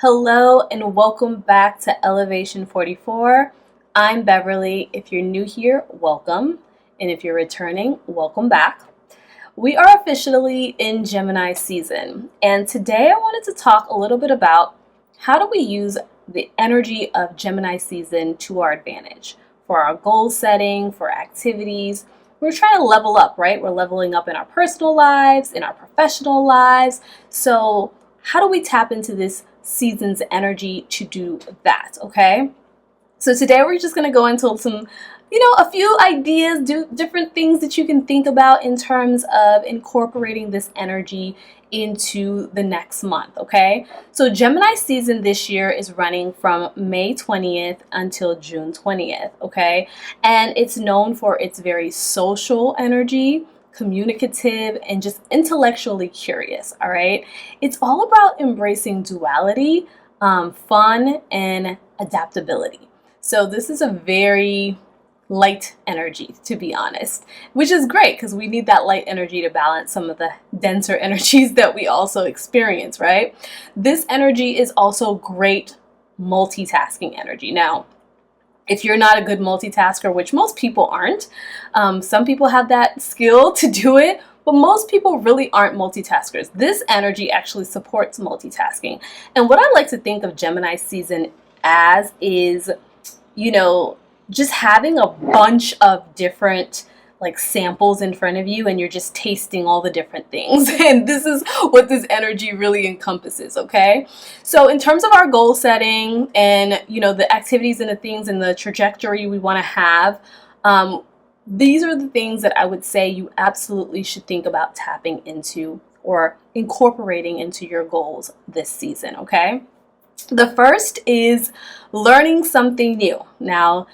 Hello and welcome back to Elevation 44. I'm Beverly. If you're new here, welcome. And if you're returning, welcome back. We are officially in Gemini season. And today I wanted to talk a little bit about how do we use the energy of Gemini season to our advantage for our goal setting, for activities. We're trying to level up, right? We're leveling up in our personal lives, in our professional lives. So how do we tap into this season's energy to do that, okay? So today we're just going to go into some, a few ideas, different things that you can think about in terms of incorporating this energy into the next month, okay? So Gemini season this year is running from May 20th until June 20th, okay? And it's known for its very social energy, communicative, and just intellectually curious, all right? It's all about embracing duality, fun, and adaptability. So this is a very light energy, to be honest, which is great because we need that light energy to balance some of the denser energies that we also experience, right? This energy is also great multitasking energy. Now, if you're not a good multitasker, which most people aren't, some people have that skill to do it, but most people really aren't multitaskers. This energy actually supports multitasking. And what I like to think of Gemini season as is, just having a bunch of different samples in front of you and you're just tasting all the different things. And this is what this energy really encompasses, okay? So in terms of our goal setting and, the activities and the things and the trajectory we want to have, these are the things that I would say you absolutely should think about tapping into or incorporating into your goals this season, okay? The first is learning something new. Now,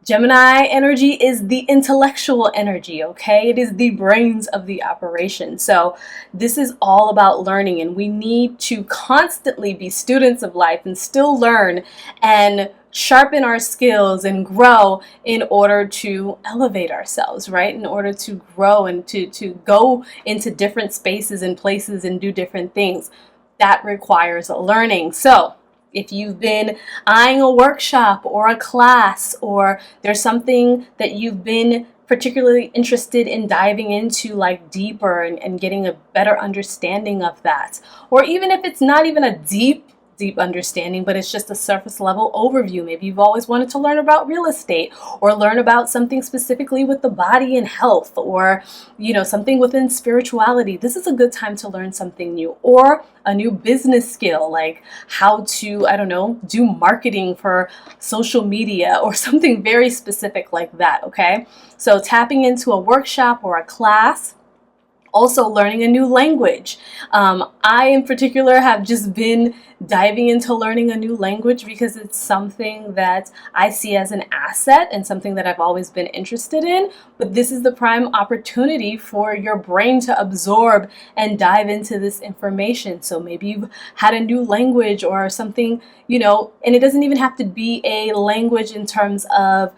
Gemini energy is the intellectual energy, okay? It is the brains of the operation. So this is all about learning, and we need to constantly be students of life and still learn and sharpen our skills and grow in order to elevate ourselves, right? In order to grow and to go into different spaces and places and do different things. That requires learning. So if you've been eyeing a workshop or a class, or there's something that you've been particularly interested in diving into deeper and getting a better understanding of that, or even if it's not even a deep understanding, but it's just a surface level overview. Maybe you've always wanted to learn about real estate or learn about something specifically with the body and health, or, something within spirituality. This is a good time to learn something new, or a new business skill, like how to, do marketing for social media or something very specific like that, okay? So tapping into a workshop or a class. Also learning a new language. I in particular have just been diving into learning a new language because it's something that I see as an asset and something that I've always been interested in. But this is the prime opportunity for your brain to absorb and dive into this information. So maybe you've had a new language or something, and it doesn't even have to be a language in terms of,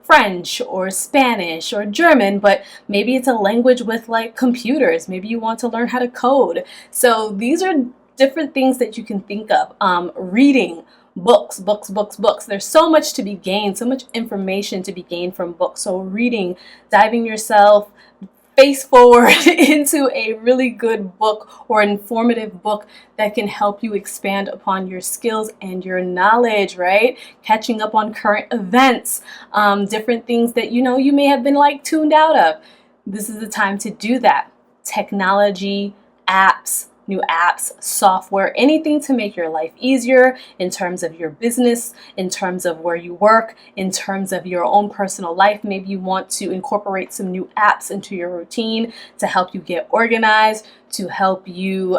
French or Spanish or German, but maybe it's a language with computers. Maybe you want to learn how to code. So these are different things that you can think of. Reading books. There's so much to be gained, so much information to be gained from books. So reading, diving yourself face forward into a really good book or informative book that can help you expand upon your skills and your knowledge, right? Catching up on current events, different things that you may have been tuned out of. This is the time to do that. Technology, apps, new apps, software, anything to make your life easier in terms of your business, in terms of where you work, in terms of your own personal life. Maybe you want to incorporate some new apps into your routine to help you get organized, to help you,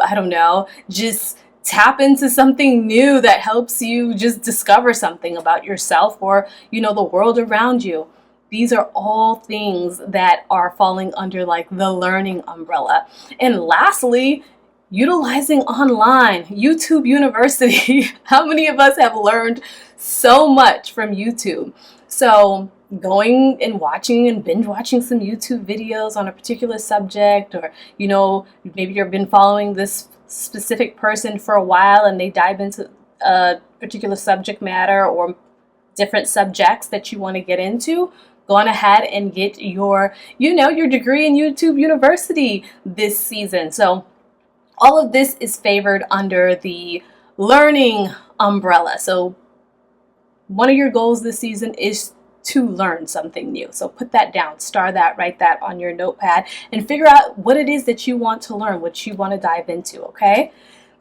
just tap into something new that helps you just discover something about yourself or, the world around you. These are all things that are falling under the learning umbrella. And lastly, utilizing online, YouTube University. How many of us have learned so much from YouTube? So going and watching and binge watching some YouTube videos on a particular subject, or maybe you've been following this specific person for a while and they dive into a particular subject matter or different subjects that you want to get into, go on ahead and get your, your degree in YouTube University this season. So all of this is favored under the learning umbrella. So one of your goals this season is to learn something new. So put that down, star that, write that on your notepad, and figure out what it is that you want to learn, what you want to dive into, okay?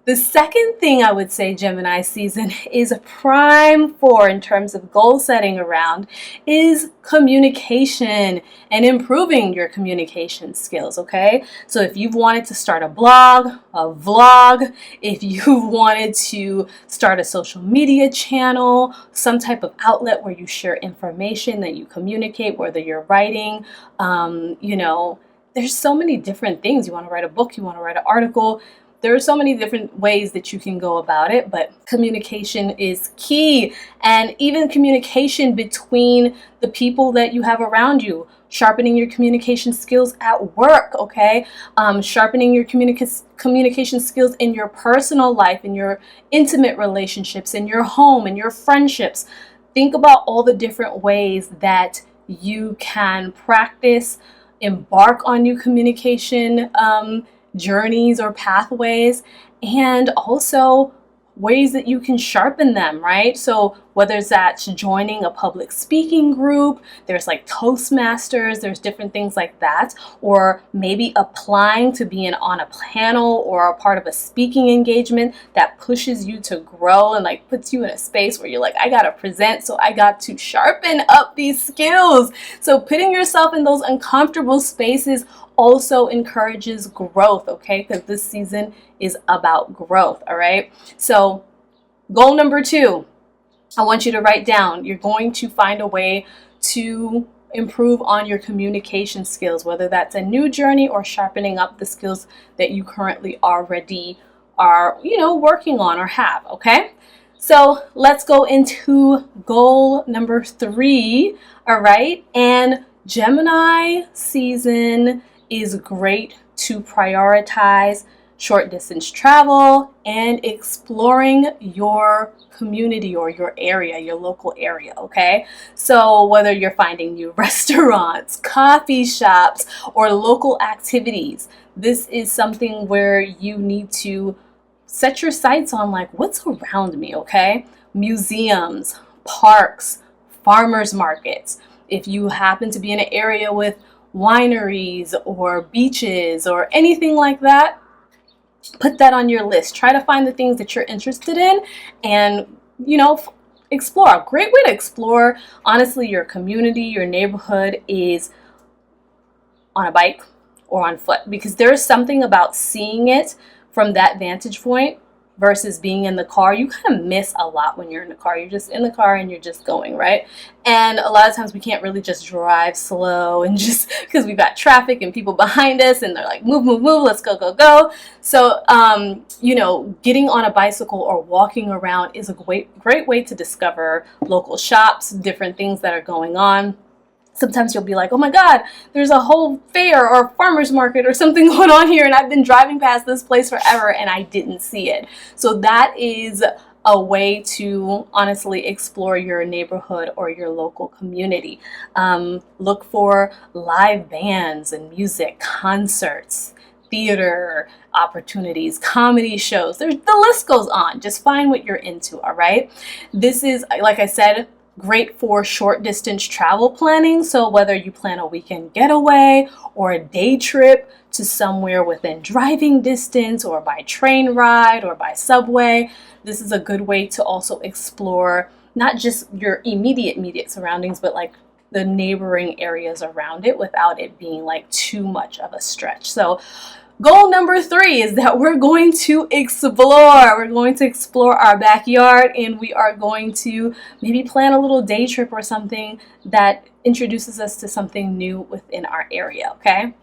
The second thing I would say Gemini season is prime for in terms of goal setting around is communication and improving your communication skills, okay? So if you've wanted to start a blog, a vlog, if you've wanted to start a social media channel, some type of outlet where you share information that you communicate, whether you're writing, there's so many different things. You want to write a book, you want to write an article. There are so many different ways that you can go about it, but communication is key. And even communication between the people that you have around you, sharpening your communication skills at work, okay? Sharpening your communication skills in your personal life, in your intimate relationships, in your home, in your friendships. Think about all the different ways that you can practice, embark on new communication journeys or pathways, and also ways that you can sharpen them, right? So whether that's joining a public speaking group, there's like Toastmasters, there's different things like that, or maybe applying to be on a panel or a part of a speaking engagement that pushes you to grow and like puts you in a space where you're like, I gotta present, so I got to sharpen up these skills. So putting yourself in those uncomfortable spaces also encourages growth, okay? Because this season is about growth, all right? So goal number 2, I want you to write down, you're going to find a way to improve on your communication skills, whether that's a new journey or sharpening up the skills that you currently already are, working on or have, okay? So let's go into goal number 3, all right? And Gemini season is great to prioritize short distance travel and exploring your community or your area, your local area, okay? So whether you're finding new restaurants, coffee shops, or local activities, this is something where you need to set your sights on like what's around me, okay? Museums, parks, farmers markets. If you happen to be in an area with wineries or beaches or anything like that, put that on your list. Try to find the things that you're interested in and, explore. A great way to explore, honestly, your community, your neighborhood is on a bike or on foot, because there's something about seeing it from that vantage point versus being in the car. You kind of miss a lot when you're in the car. You're just in the car and you're just going, right? And a lot of times we can't really just drive slow and just because we've got traffic and people behind us and they're like, move, move, move, let's go, go, go. So, getting on a bicycle or walking around is a great way to discover local shops, different things that are going on. Sometimes you'll be like, oh my God, there's a whole fair or farmer's market or something going on here and I've been driving past this place forever and I didn't see it. So that is a way to honestly explore your neighborhood or your local community. Look for live bands and music, concerts, theater opportunities, comedy shows. The list goes on. Just find what you're into, all right? This is, like I said, great for short distance travel planning. So whether you plan a weekend getaway or a day trip to somewhere within driving distance or by train ride or by subway, this is a good way to also explore not just your immediate surroundings, but like the neighboring areas around it without it being like too much of a stretch. So goal number 3 is that we're going to explore. We're going to explore our backyard and we are going to maybe plan a little day trip or something that introduces us to something new within our area, okay?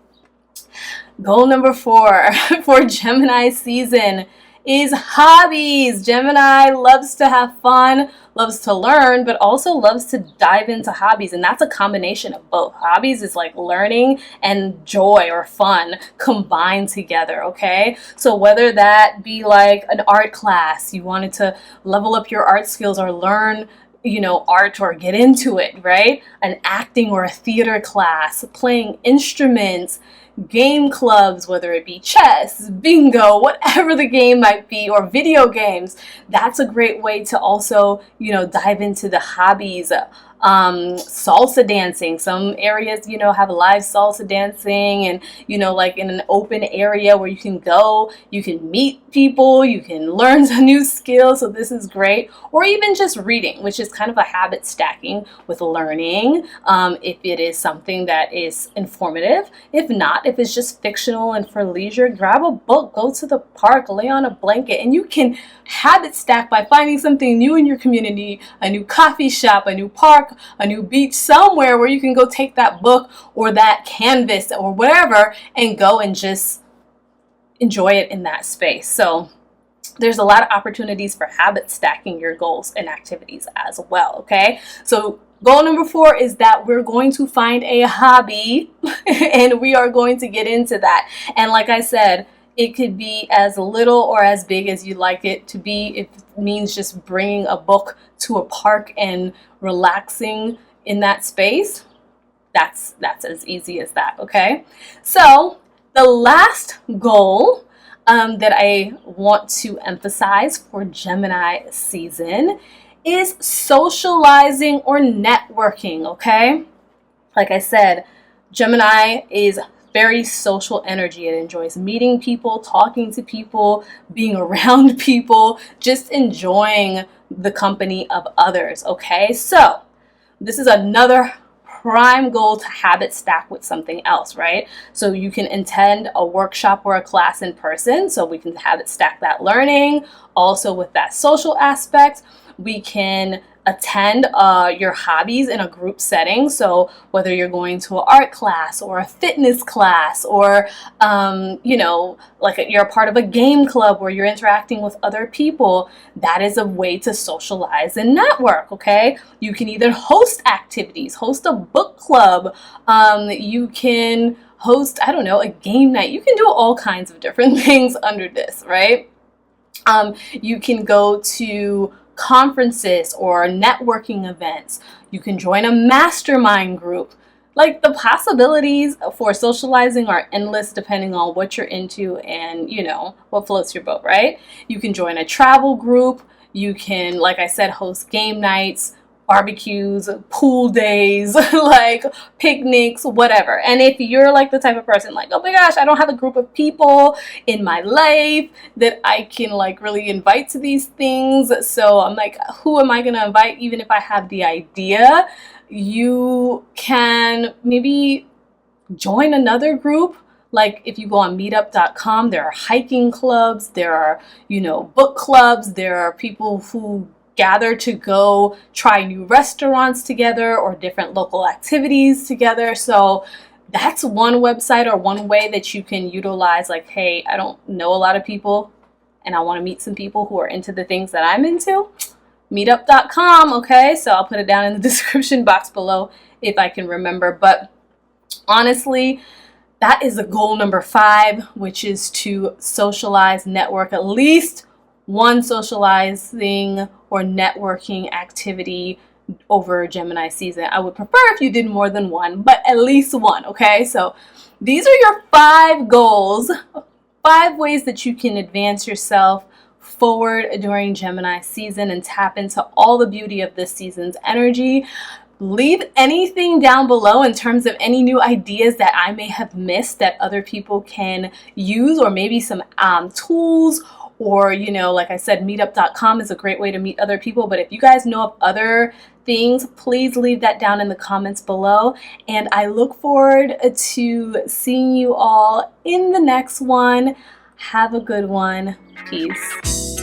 Goal number 4 for Gemini season is hobbies. Gemini loves to have fun, loves to learn, but also loves to dive into hobbies. And that's a combination of both. Hobbies is like learning and joy or fun combined together, okay? So whether that be like an art class, you wanted to level up your art skills or learn art or get into it, right? An acting or a theater class, playing instruments, game clubs, whether it be chess, bingo, whatever the game might be, or video games. That's a great way to also, dive into the hobbies. Salsa dancing. Some areas, have live salsa dancing and, like in an open area where you can go, you can meet people, you can learn some new skills. So this is great. Or even just reading, which is kind of a habit stacking with learning. If it is something that is informative. If not, if it's just fictional and for leisure, grab a book, go to the park, lay on a blanket, and you can habit stack by finding something new in your community, a new coffee shop, a new park, a new beach, somewhere where you can go take that book or that canvas or whatever and go and just enjoy it in that space. So there's a lot of opportunities for habit stacking your goals and activities as well, okay? So goal number 4 is that we're going to find a hobby and we are going to get into that. And like I said, it could be as little or as big as you'd like it to be. It means just bringing a book to a park and relaxing in that space. That's as easy as that, okay? So the last goal that I want to emphasize for Gemini season is socializing or networking, okay? Like I said, Gemini is very social energy. It enjoys meeting people, talking to people, being around people, just enjoying the company of others, okay? So this is another prime goal to habit stack with something else, right? So you can attend a workshop or a class in person, so we can habit stack that learning. Also with that social aspect, we can attend your hobbies in a group setting. So whether you're going to an art class or a fitness class or, like you're a part of a game club where you're interacting with other people, that is a way to socialize and network, okay? You can either host activities, host a book club, you can host, a game night. You can do all kinds of different things under this, right? You can go to conferences or networking events. You can join a mastermind group. Like the possibilities for socializing are endless depending on what you're into and, what floats your boat, right? You can join a travel group. You can, like I said, host game nights, barbecues, pool days, like picnics, whatever. And if you're like the type of person like, oh my gosh, I don't have a group of people in my life that I can like really invite to these things. So I'm like, who am I going to invite even if I have the idea? You can maybe join another group. Like if you go on meetup.com, there are hiking clubs, there are, book clubs, there are people who gather to go try new restaurants together or different local activities together. So that's one website or one way that you can utilize, like, hey, I don't know a lot of people and I want to meet some people who are into the things that I'm into. Meetup.com, okay? So I'll put it down in the description box below if I can remember. But honestly, that is the goal number 5, which is to socialize, network, at least one socializing or networking activity over Gemini season. I would prefer if you did more than one, but at least one, okay? So these are your 5 goals, 5 ways that you can advance yourself forward during Gemini season and tap into all the beauty of this season's energy. Leave anything down below in terms of any new ideas that I may have missed that other people can use, or maybe some tools, or, like I said, meetup.com is a great way to meet other people. But if you guys know of other things, please leave that down in the comments below. And I look forward to seeing you all in the next one. Have a good one. Peace.